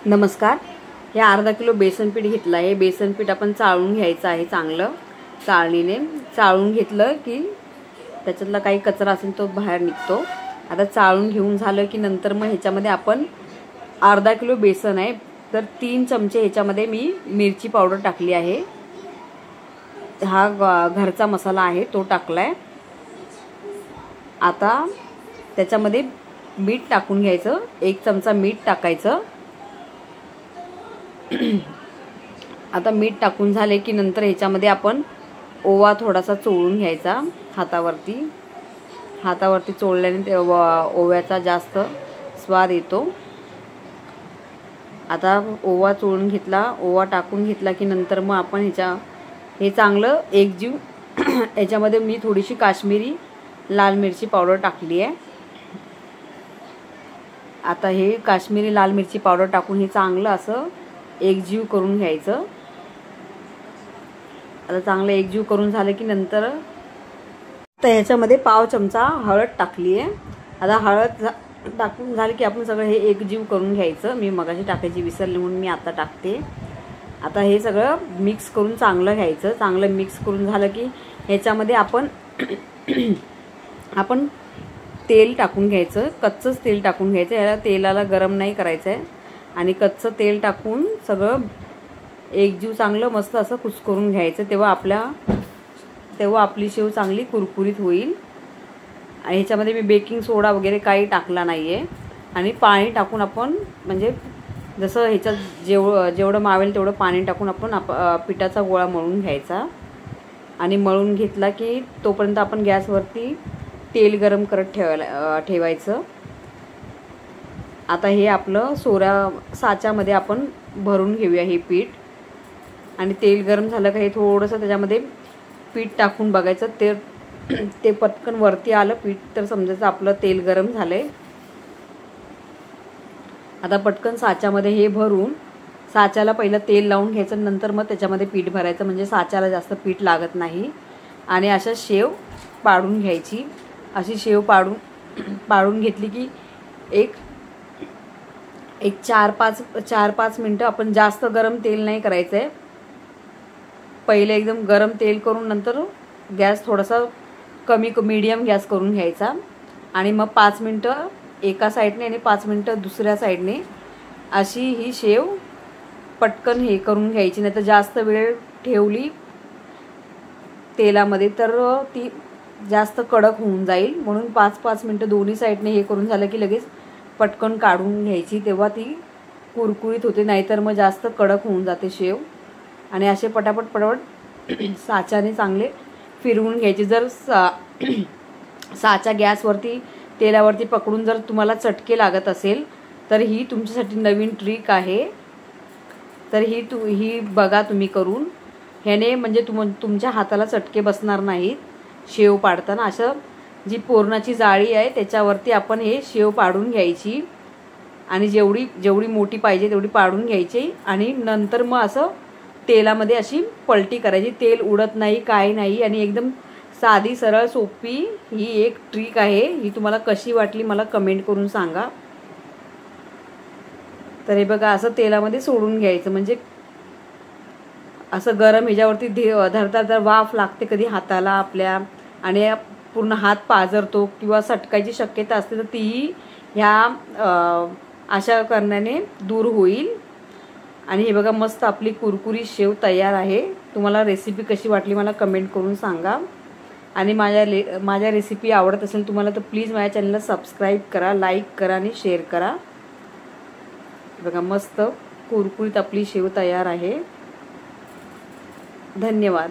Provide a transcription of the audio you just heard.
नमस्कार. हे अर्धा किलो बेसन पीठ घेतलं आहे. बेसन पीठ आपण चाळून घ्यायचं आहे. चांगलं चाळणीने चाळून घेतलं की त्याच्यातला काही कचरा असेल तो बाहेर निघतो. आता चाळून घेऊन झालं की नंतर मग ह्याच्यामध्ये आपण अर्धा किलो बेसन आहे तर 3 चमचे ह्याच्यामध्ये मी मिरची पावडर टाकली आहे. हा घरचा मसाला आहे तो टाकलाय. आता त्याच्यामध्ये मीठ टाकून घ्यायचं. 1 चमचा मीठ टाकायचं. आता मीठ टाकून झाले की नंतर ह्याच्यामध्ये आपण ओवा थोडासा चोळून घ्यायचा हातावरती चोळल्याने ते ओव्याचा जास्त स्वाद येतो. आता ओवा चोळून घेतला, ओवा टाकून घेतला की नंतर मग आपण हे चांगलं एकजीव याच्यामध्ये मी थोडीशी काश्मीरी लाल मिरची पावडर टाकली आहे. आता हे काश्मीरी लाल मिरची पावडर टाकून हे चांगलं असं एकजीव करून घ्यायचं. आता चांगलं एकजीव करून झालं की नंतर आता ह्याच्यामध्ये पाव चमचा हळद टाकली आहे. आता हळद टाकून झालं की आपण सगळं हे एकजीव करून घ्यायचं. मी मगाशी टाकायची विसरली म्हणून मी आता टाकते. आता हे सगळं मिक्स करून चांगलं घ्यायचं. चांगलं मिक्स करून झालं की ह्याच्यामध्ये आपण तेल टाकून घ्यायचं. कच्चंच तेल टाकून घ्यायचं. याला तेलाला गरम नाही करायचं आहे. आणि कच्चं तेल टाकून सगळं एकजीव चांगलं मस्त असं कुस्करून घ्यायचं. तेव्हा आपली शेव चांगली कुरकुरीत होईल. आणि ह्याच्यामध्ये मी बेकिंग सोडा वगैरे काही टाकला नाही आहे. आणि पाणी टाकून आपण म्हणजे जसं ह्याच्यात जेवढं मावेल तेवढं पाणी टाकून आपण पिठाचा गोळा मळून घ्यायचा. आणि मळून घेतला की तोपर्यंत आपण गॅसवरती तेल गरम करत ठेवायचं. आता हे आपलं साच्यामध्ये आपण भरून घेऊया हे पीठ. आणि तेल गरम झालं का हे थोडंसं त्याच्यामध्ये पीठ टाकून बघायचं. ते पटकन वरती आलं पीठ तर समजायचं आपलं तेल गरम झालंय. आता पटकन साच्यामध्ये हे भरून साच्याला पहिलं तेल लावून घ्यायचं. नंतर मग त्याच्यामध्ये पीठ भरायचं म्हणजे साच्याला जास्त पीठ लागत नाही. आणि अशा शेव पाडून घ्यायची. अशी शेव पाडून घेतली की एक 4-5 मिनटं आपण जास्त गरम तेल नाही करायचं आहे. पहिले एकदम गरम तेल करून नंतर गॅस थोडासा मीडियम गॅस करून घ्यायचा. आणि मग 5 मिनटं एका साईडने आणि 5 मिनटं दुसऱ्या साईडने अशी ही शेव पटकन हे करून घ्यायची. नाही तर जास्त वेळ ठेवली तेलामध्ये तर ती जास्त कडक होऊन जाईल. म्हणून 5-5 मिनटं दोन्ही साईडने हे करून झालं की लगेच पटकन काढून घ्यायची. तेव्हा ती कुरकुरीत होते. नाहीतर मग जास्त कडक होऊन जाते शेव. आणि असे पटापट साच्याने चांगले फिरवून घ्यायचे. जर साचा गॅसवरती तेलावरती पकडून जर तुम्हाला चटके लागत असेल तर ही तुमच्यासाठी नवीन ट्रिक आहे. तर ही बघा तुम्ही करून. ह्याने म्हणजे तुमच्या हाताला चटके बसणार नाहीत शेव पाडताना. असं जी पुरणाची जाळी आहे त्याच्यावरती आपण हे शेव पाडून घ्यायची. आणि जेवढी मोठी पाहिजे तेवढी पाडून घ्यायची. आणि नंतर मग असं तेलामध्ये अशी पलटी करायची. तेल उडत नाही काही नाही. आणि एकदम साधी सरळ सोपी ही एक ट्रिक आहे. ही तुम्हाला कशी वाटली मला कमेंट करून सांगा. तर हे बघा असं तेलामध्ये सोडून घ्यायचं. म्हणजे असं गरम ह्याच्यावरती धरता वाफ लागते कधी हाताला आपल्या. आणि पूर्ण हात पाजरतो किंवा सटकायची शक्यता असते तर तीही ह्या अशा करण्याने दूर होईल. आणि हे बघा मस्त आपली कुरकुरी शेव तयार आहे. तुम्हाला रेसिपी कशी वाटली मला कमेंट करून सांगा. आणि माझ्या रेसिपी आवडत असेल तुम्हाला तर प्लीज माझ्या चॅनलला सबस्क्राईब करा, लाईक करा आणि शेअर करा. बघा मस्त कुरकुरीत आपली शेव तयार आहे. धन्यवाद.